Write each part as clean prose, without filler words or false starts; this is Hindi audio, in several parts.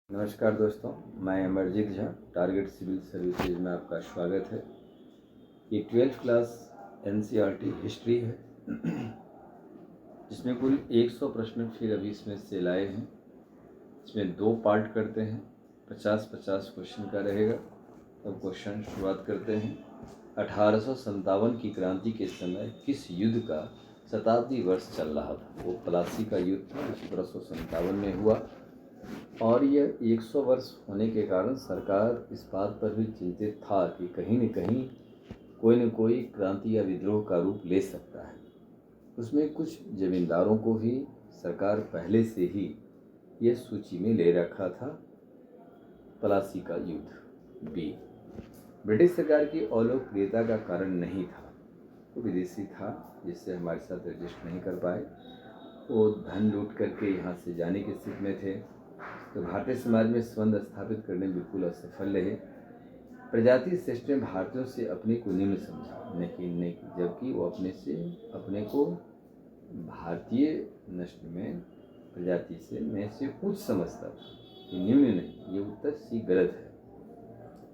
नमस्कार दोस्तों, मैं Amarjeet Jha. Target civil services में आपका स्वागत है। ये 12th क्लास NCERT हिस्ट्री है जिसमें कुल 100 प्रश्न फिर अभी इसमें से लाए हैं। इसमें 2 पार्ट करते हैं, 50-50 क्वेश्चन का रहेगा। अब क्वेश्चन शुरुआत करते हैं। 1857 की क्रांति के समय किस युद्ध का शताब्दी वर्ष चल रहा था? वो प्लासी का युद्ध था, 1757 में हुआ। और यह 100 वर्ष होने के कारण सरकार इस बात पर भी चिंतित था कि कहीं न कहीं कोई न कोई क्रांति या विद्रोह का रूप ले सकता है। उसमें कुछ जमींदारों को भी सरकार पहले से ही यह सूची में ले रखा था। प्लासी का युद्ध। बी, ब्रिटिश सरकार की अलोकप्रियता का कारण नहीं था, वो विदेशी था जिससे हमारे साथ रजिस्टर नहीं कर पाए। वो धन लूट करके यहाँ से जाने की स्थिति में थे, तो भारतीय समाज में संबंध स्थापित करने में बिल्कुल असफल रहे। प्रजाति श्रेष्ठ ने भारतीयों से अपने को निम्न समझा, नहीं, जबकि वो अपने को भारतीय नस्ल में प्रजाति से मैं से उच्च समझता था, कि निम्न नहीं। ये उत्तर सी गलत है।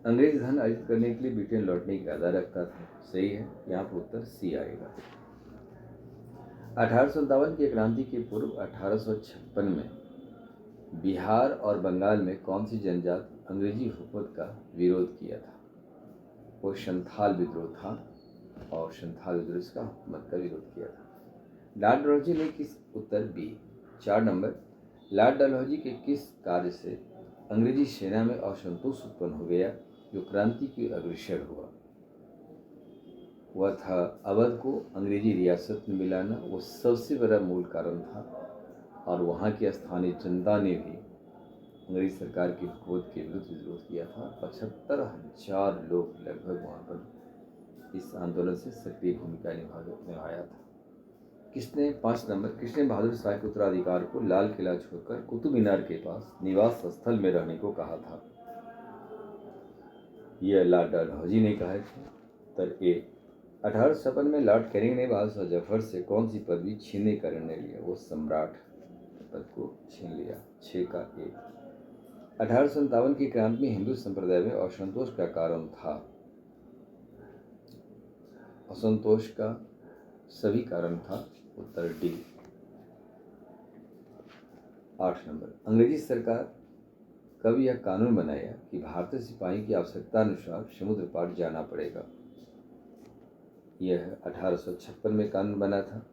अंग्रेज धन अर्जित करने के लिए ब्रिटेन लौटने का इरादा रखता था, सही है। यहाँ पर उत्तर सी आएगा। 1857 की क्रांति के पूर्व 1856 में बिहार और बंगाल में कौन सी जनजाति अंग्रेजी हुकूमत का विरोध किया था? वो संथाल विद्रोह था, और संथाल विद्रोह का हुकूमत का विरोध किया था। लॉर्ड डलहौजी ने किस उत्तर बी। 4 नंबर, लॉर्ड डलहौजी के किस कार्य से अंग्रेजी सेना में असंतोष उत्पन्न हो गया जो क्रांति की अग्रसर हुआ? वह था अवध को अंग्रेजी रियासत में मिलाना। वो सबसे बड़ा मूल कारण था, और वहाँ की स्थानीय जनता ने भी अंग्रेज सरकार की हुकूमत के विरुद्ध विरोध किया था। 75,000 लोग लगभग वहाँ पर इस आंदोलन से सक्रिय भूमिका निभाया था। 5 नंबर, किसने बहादुर शाह के उत्तराधिकार को लाल किला छोड़कर कुतुब मीनार के पास निवास स्थल में रहने को कहा था? यह लॉर्ड डलहौजी ने कहा था। उत्तर ए। 1856 में लॉर्ड कैनिंग ने बादशाह जफर से कौन सी पदवी छीनने का निर्णय लिया? वो सम्राट पद को छीन लिया। 6 का ए। 1857 की क्रांति में हिंदू संप्रदाय में असंतोष का कारण था। असंतोष का सभी कारण था। उत्तर डी। 8 नंबर, अंग्रेजी सरकार कब यह कानून बनाया कि भारतीय सिपाही की आवश्यकता अनुसार समुद्र पार जाना पड़ेगा? यह 1856 में कानून बना था।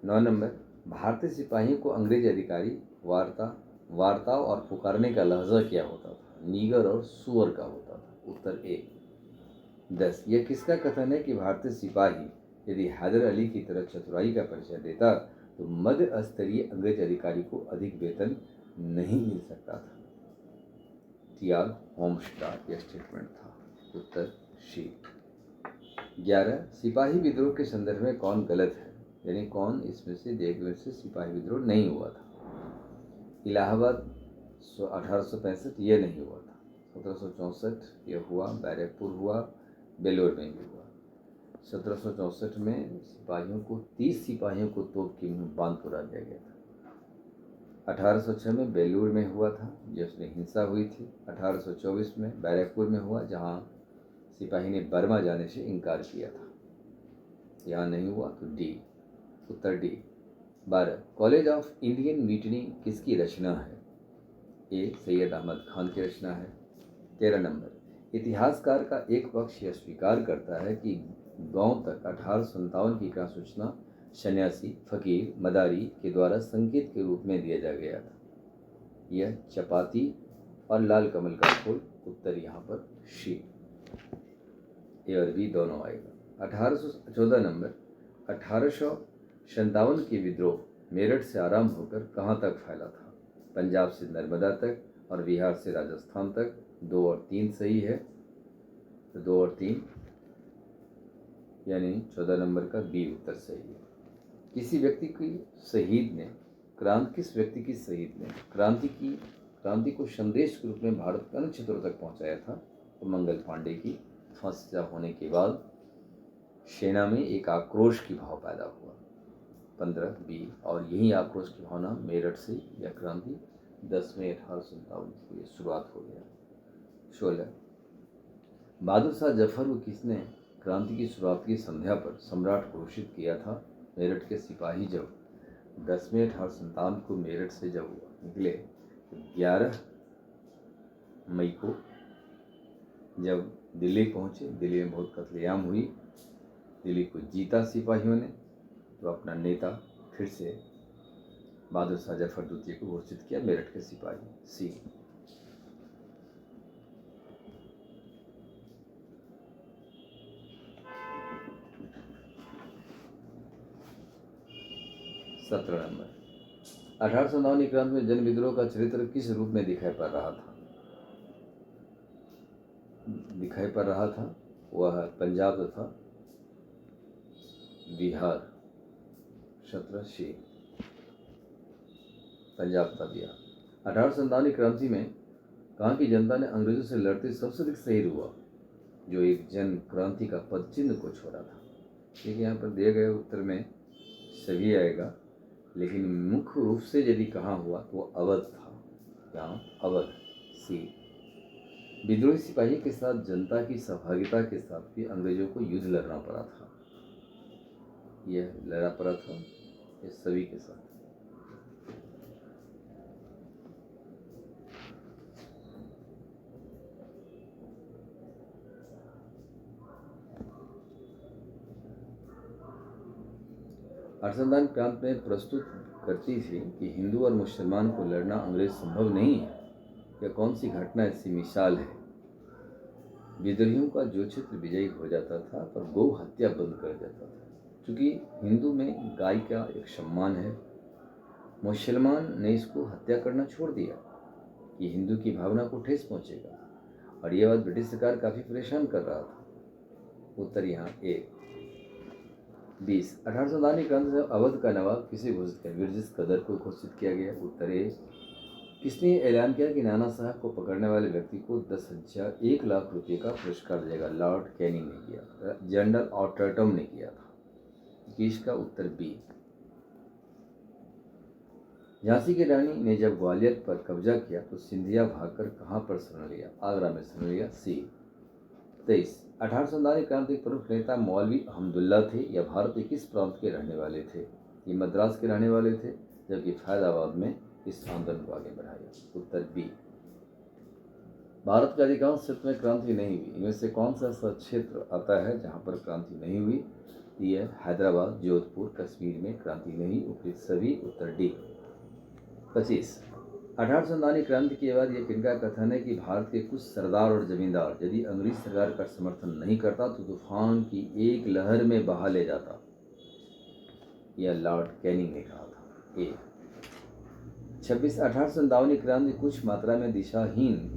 9 नंबर, भारतीय सिपाहियों को अंग्रेज अधिकारी वार्ताओं और पुकारने का लहजा क्या होता था? नीगर और सुअर का होता था। उत्तर ए। 10, यह किसका कथन है कि भारतीय सिपाही यदि हैदर अली की तरह चतुराई का परिचय देता तो मध्य स्तरीय अंग्रेज अधिकारी को अधिक वेतन नहीं मिल सकता था? टी.आर. होम्स का यह स्टेटमेंट था। उत्तर सी। 11, सिपाही विद्रोह के संदर्भ में कौन गलत है? यानी कौन इसमें से देखने से सिपाही विद्रोह नहीं हुआ था? इलाहाबाद 1865 यह नहीं हुआ था। 1764 यह हुआ, बैरकपुर हुआ, बेलोर में भी हुआ। 1764 में 30 सिपाहियों को तोप की बांध तोड़ा दिया गया था। 1806 में बेलूर में हुआ था जिसमें हिंसा हुई थी। 1824 में बैरकपुर में हुआ जहां सिपाही ने बर्मा जाने से इनकार किया था। यहाँ नहीं हुआ तो D. Uttar D. 12, college of Indian mutiny किसकी रचना है? ए, सैयद अहमद खान की रचना है। 13 नंबर, इतिहासकार का एक पक्ष यह स्वीकार करता है कि गांव तक 1857 की का सूचना सन्यासी फकीर मदारी के द्वारा संकेत के रूप में दिया जा गया था। यह चपाती और लाल कमल का फूल। उत्तर यहाँ पर शी। ए और बी दोनों आएगा। 14 नंबर, 1857 की विद्रोह मेरठ से आरंभ होकर कहाँ तक फैला था? पंजाब से नर्मदा तक और बिहार से राजस्थान तक। 2 और 3 सही है, तो 2 और 3 यानी 14 नंबर का बी उत्तर सही है। किस व्यक्ति की शहीद ने क्रांति को संदेश के रूप में भारत के अन्य क्षेत्रों तक पहुंचाया था? तो मंगल पांडे की फांसी होने के बाद सेना में एक आक्रोश की भाव पैदा हुआ। 15 बी। और यही आक्रोश की भावना मेरठ से यह क्रांति 10 मई 1857 को ये शुरुआत हो गया। 16 बहादुर शाह जफर को किसने क्रांति की शुरुआत की संध्या पर सम्राट घोषित किया था? मेरठ के सिपाही जब 10 मई 1857 को मेरठ से जब निकले तो 11 मई को जब दिल्ली पहुंचे, दिल्ली में बहुत कत्लेआम हुई, दिल्ली को जीता सिपाहियों ने, तो अपना नेता फिर से बहादुर शाह जफर द्वितीय को घोषित किया मेरठ के सिपाही। सी 17 नंबर 1859 क्रांति में जन विद्रोह का चरित्र किस रूप में दिखाई पड़ रहा था? वह पंजाब तथा बिहार, 17 सी पंजाब तथा बिहार। 1857 क्रांति में कहाँ की जनता ने अंग्रेजों से लड़ते सबसे अधिक शहीद हुआ? जो एक जन क्रांति का पद चिन्ह को छोड़ा था। देखिए यहाँ पर दिए गए उत्तर में सभी आएगा, लेकिन मुख्य रूप से यदि कहाँ हुआ तो वो अवध था। यहाँ अवध। सी विद्रोही सिपाही के साथ जनता की सहभागिता के साथ भी अंग्रेजों को युद्ध लड़ना पड़ा था। यह लड़ा पड़ा था ये सभी के साथ। अनुसंधान प्रांत में प्रस्तुत करती थी कि हिंदू और मुसलमान को लड़ना अंग्रेज संभव नहीं है। यह कौन सी घटना इसकी मिसाल है? विद्रोहियों का जो क्षेत्र विजयी हो जाता था पर गौ हत्या बंद कर देता था, क्योंकि हिंदू में गाय का एक सम्मान है। मुसलमान ने इसको हत्या करना छोड़ दिया कि हिंदू की भावना को ठेस पहुंचेगा, और यह बात ब्रिटिश सरकार काफ़ी परेशान कर रहा था। उत्तर यहाँ ए। 20 1859 क्रांति से अवध का नवाब किसे घोषित किया? ब्रिटिश कदर को घोषित किया गया। उत्तर ए। किसने ऐलान किया कि नाना साहब को पकड़ने वाले व्यक्ति को 1 लाख रुपये का पुरस्कार देगा? लॉर्ड कैनिंग ने किया, जनरल ऑटरटम ने किया था। इसका उत्तर बी। झांसी की रानी ने जब ग्वालियर पर कब्जा किया तो सिंधिया भागकर कहाँ पर शरण लिया? आगरा में शरण लिया। सी। 23 1857 क्रांति के प्रमुख नेता मौलवी अहमदुल्ला थे। यह भारत के किस प्रांत के रहने वाले थे? ये मद्रास के रहने वाले थे, जबकि फैजाबाद में इस आंदोलन को आगे बढ़ाया। उत्तर बी। भारत के अधिकांश क्षेत्र में क्रांति नहीं हुई। इनमें से कौन सा ऐसा क्षेत्र आता है जहां पर क्रांति नहीं हुई? ये हैदराबाद, जोधपुर, कश्मीर में क्रांति नहीं। उपयुक्त सभी। उत्तर डी। 25 1857 क्रांति के बाद यह किनका कथन है कि भारत के कुछ सरदार और जमींदार यदि अंग्रेज सरकार का समर्थन नहीं करता तो तूफान की एक लहर में बहा ले जाता? यह लॉर्ड कैनिंग ने कहा था। ए। 26 1857 क्रांति कुछ मात्रा में दिशाहीन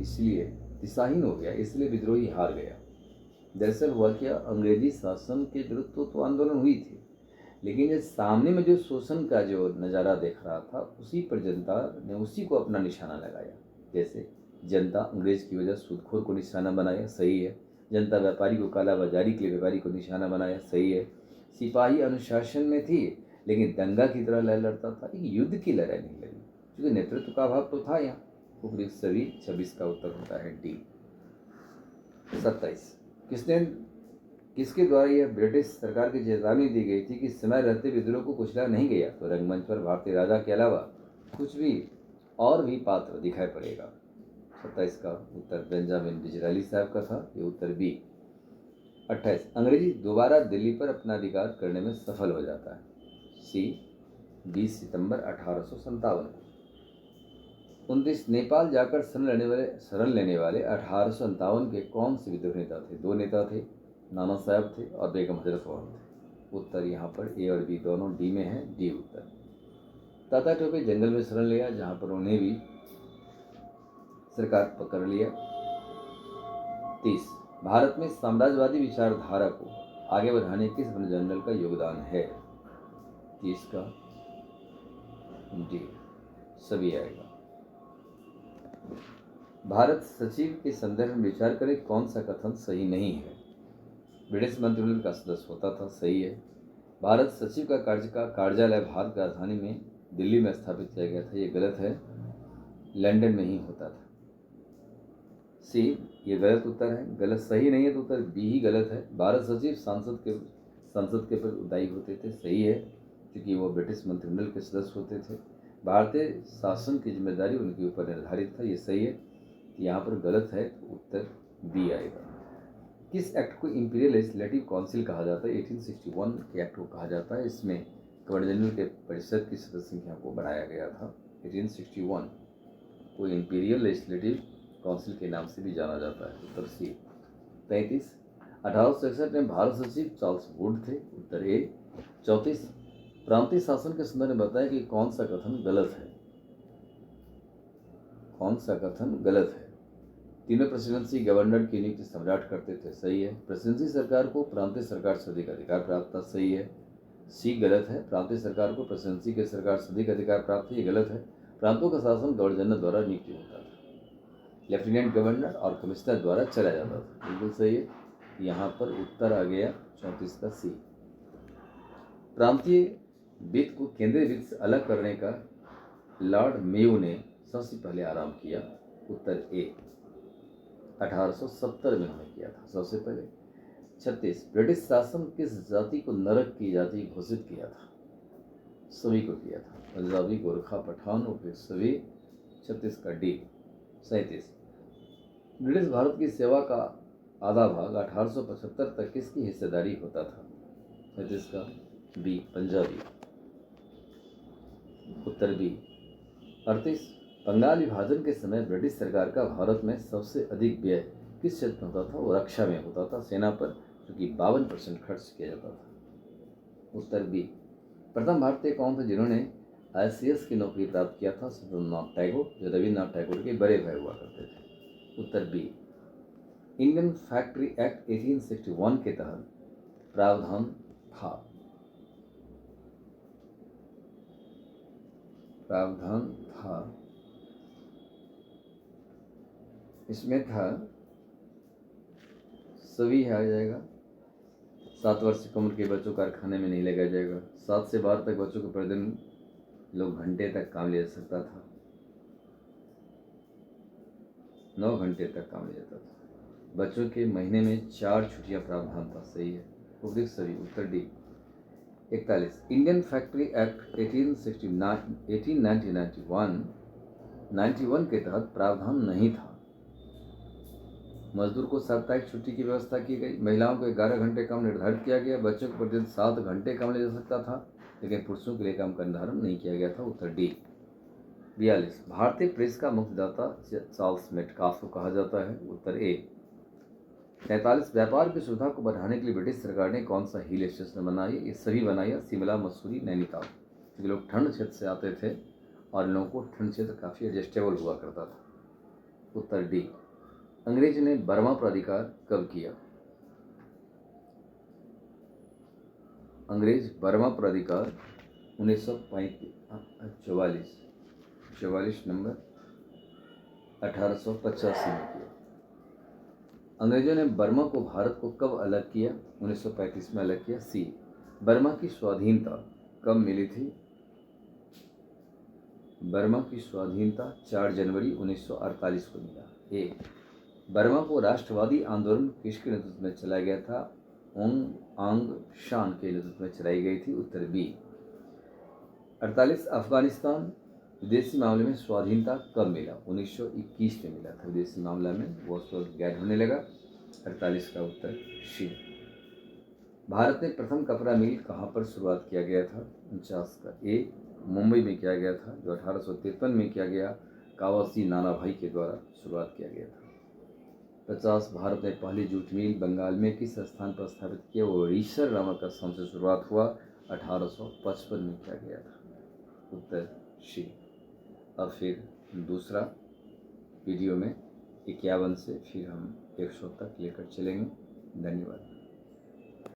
हो गया, इसलिए विद्रोही हार गया। दरअसल हुआ क्या, अंग्रेजी शासन के विरुद्ध तो आंदोलन हुई थी, लेकिन ये सामने में जो शोषण का जो नज़ारा देख रहा था उसी पर जनता ने उसी को अपना निशाना लगाया। जैसे जनता अंग्रेज की वजह सूदखोर को निशाना बनाया, सही है। जनता व्यापारी को कालाबाजारी के लिए व्यापारी को निशाना बनाया, सही है। सिपाही अनुशासन में थी लेकिन दंगा की तरह लड़ लड़ता था, एक युद्ध की लड़ाई नहीं लड़ी, क्योंकि नेतृत्व का अभाव तो था यहाँ। उपयुक्त सभी। 26 का उत्तर होता है डी। 27 किसके द्वारा यह ब्रिटिश सरकार की चेतावनी दी गई थी कि समय रहते विद्रोह को कुचला नहीं गया तो रंगमंच पर भारतीय राजा के अलावा कुछ भी और भी पात्र दिखाई पड़ेगा? 27 का उत्तर बेंजामिन डिज़रायली साहब का था। ये उत्तर बी। 28 अंग्रेजी दोबारा दिल्ली पर अपना अधिकार करने में सफल हो जाता है? सी। 20 सितंबर 1857 को। 29 नेपाल जाकर शरण लेने वाले 1857 के कौन से विद्रोही नेता थे? 2 नेता थे, नाना साहब थे और बेगम हजरत खान थे। उत्तर यहाँ पर ए और बी दोनों डी में है। डी उत्तर। ताता टोपे जंगल में शरण लिया, जहाँ पर उन्हें भी सरकार पकड़ लिया। 30 भारत में साम्राज्यवादी विचारधारा को आगे बढ़ाने किस जनरल का योगदान है? 30 का डी सभी आएगा। भारत सचिव के संदर्भ में विचार करें, कौन सा कथन सही नहीं है? ब्रिटिश मंत्रिमंडल का सदस्य होता था, सही है। भारत सचिव का कार्यालय भारत की राजधानी में दिल्ली में स्थापित किया गया था, ये गलत है। लंदन में ही होता था। सी, ये गलत उत्तर है, गलत सही नहीं है तो उत्तर बी ही गलत है। भारत सचिव संसद के प्रति उत्तरदायी होते थे, सही है, क्योंकि वो ब्रिटिश मंत्रिमंडल के सदस्य होते थे। भारतीय शासन की जिम्मेदारी उनके ऊपर निर्धारित था, ये सही है। यहाँ पर गलत है तो उत्तर बी आएगा। किस एक्ट को इंपीरियल लेजिस्लेटिव काउंसिल कहा जाता है? 1861 के एक्ट को कहा जाता है। इसमें गवर्नर जनरल के परिषद की सदस्य संख्या को बढ़ाया गया था। 1861 को इंपीरियल लेजिस्लेटिव काउंसिल के नाम से भी जाना जाता है। उत्तर सी। 33, 1861 में भारत सचिव चार्ल्स वुड थे। उत्तर ए। 34, प्रांतीय शासन के संदर्भ में बताया कि कौन सा कथन गलत है? कौन सा कथन गलत है? तीनों प्रेसिडेंसी गवर्नर की नियुक्ति सम्राट करते थे, सही है। प्रेसिडेंसी सरकार को प्रांतीय सरकार से अधिक अधिकार प्राप्त था, सही है। सी गलत है, प्रांतीय सरकार को प्रेसिडेंसी के सरकार से अधिक अधिकार प्राप्त है, ये गलत है। प्रांतों का शासन गवर्नर जनरल द्वारा नियुक्ति होता था, लेफ्टिनेंट गवर्नर और कमिश्नर द्वारा चला जाता था, बिल्कुल सही है। यहाँ पर उत्तर आ गया 34 का सी। प्रांतीय वित्त को केंद्रीय वित्त से अलग करने का लॉर्ड मेयो ने सबसे पहले आरंभ किया। उत्तर ए। 1870 में उन्होंने किया था सबसे पहले। 36, ब्रिटिश शासन किस जाति को नरक की जाति घोषित किया था? सभी को किया था, पंजाबी, गोरखा, पठान और फिर सभी। 36 का डी। 37, ब्रिटिश भारत की सेवा का आधा भाग 1875 तक किसकी हिस्सेदारी होता था? 37 का बी, पंजाबी। उत्तर बी। 38, बंगाल विभाजन के समय ब्रिटिश सरकार का भारत में सबसे अधिक व्यय किस क्षेत्र में होता था? वो रक्षा में होता था, सेना पर, क्योंकि 52% खर्च किया जाता था। उत्तर बी। प्रथम भारतीय कौन थे जिन्होंने ICS की नौकरी प्राप्त किया था? सत्येंद्रनाथ टैगोर, जो रविन्द्रनाथ टैगोर के बड़े भाई हुआ करते थे। उत्तर बी। इंडियन फैक्ट्री एक्ट 1861 के तहत प्रावधान था, इसमें था, सभी आ जाएगा। 7 वर्ष की उम्र के बच्चों को कारखाने में नहीं लगाया जाएगा। 7 से 12 तक बच्चों को प्रतिदिन लोग घंटे तक काम लिया जा सकता था, 9 घंटे तक काम लिया जाता था। बच्चों के महीने में 4 छुट्टियां प्रावधान था, सही है। उपयुक्त सभी। उत्तर डी। 41, इंडियन फैक्ट्री एक्ट 1891 के तहत प्रावधान नहीं था। मजदूर को साप्ताहिक छुट्टी की व्यवस्था की गई। महिलाओं को 11 घंटे काम निर्धारित किया गया। बच्चों को प्रतिदिन 7 घंटे काम लिया जा सकता था, लेकिन पुरुषों के लिए काम का निर्धारण नहीं किया गया था। उत्तर डी। 42, भारतीय प्रेस का मुख्यदाता चार्ल्स मेटकाफ को कहा जाता है। उत्तर ए। 43, व्यापार की सुविधा को बढ़ाने के लिए ब्रिटिश सरकार ने कौन सा हिल स्टेशन बनाया? ये सभी बनाया, शिमला, मसूरी, नैनीताल, क्योंकि लोग ठंड क्षेत्र से आते थे और लोगों को ठंड क्षेत्र काफ़ी एडजस्टेबल हुआ करता था। उत्तर डी। अंग्रेज ने बर्मा पर अधिकार कब किया? अंग्रेज बर्मा पर अधिकार 1944 नंबर 1885 में किया। अंग्रेजों ने बर्मा को भारत को कब अलग किया? 1935 में अलग किया। सी। बर्मा की स्वाधीनता कब मिली थी? बर्मा की स्वाधीनता 4 जनवरी 1948 को मिला। ए। बर्मा को राष्ट्रवादी आंदोलन किसके नेतृत्व में चलाया गया था? ओंग आंग शान के नेतृत्व में चलाई गई थी। उत्तर बी। 48, अफगानिस्तान विदेशी मामले में स्वाधीनता कब मिला? 1921 में मिला था। विदेशी मामला में वो गैर होने लगा। 48 का उत्तर सी। भारत में प्रथम कपड़ा मिल कहाँ पर शुरुआत किया गया था? 49 का ए। मुंबई में किया गया था, जो 1853 में किया गया, कावासी नानाभाई के द्वारा शुरुआत किया गया था। 50, भारत में पहली जूट मिल बंगाल में किस स्थान पर स्थापित किया? वो रीसर नामक स्थान से शुरुआत हुआ, 1855 में किया गया था। उत्तर सी। अब फिर दूसरा वीडियो में 51 से फिर हम 100 तक लेकर चलेंगे। धन्यवाद।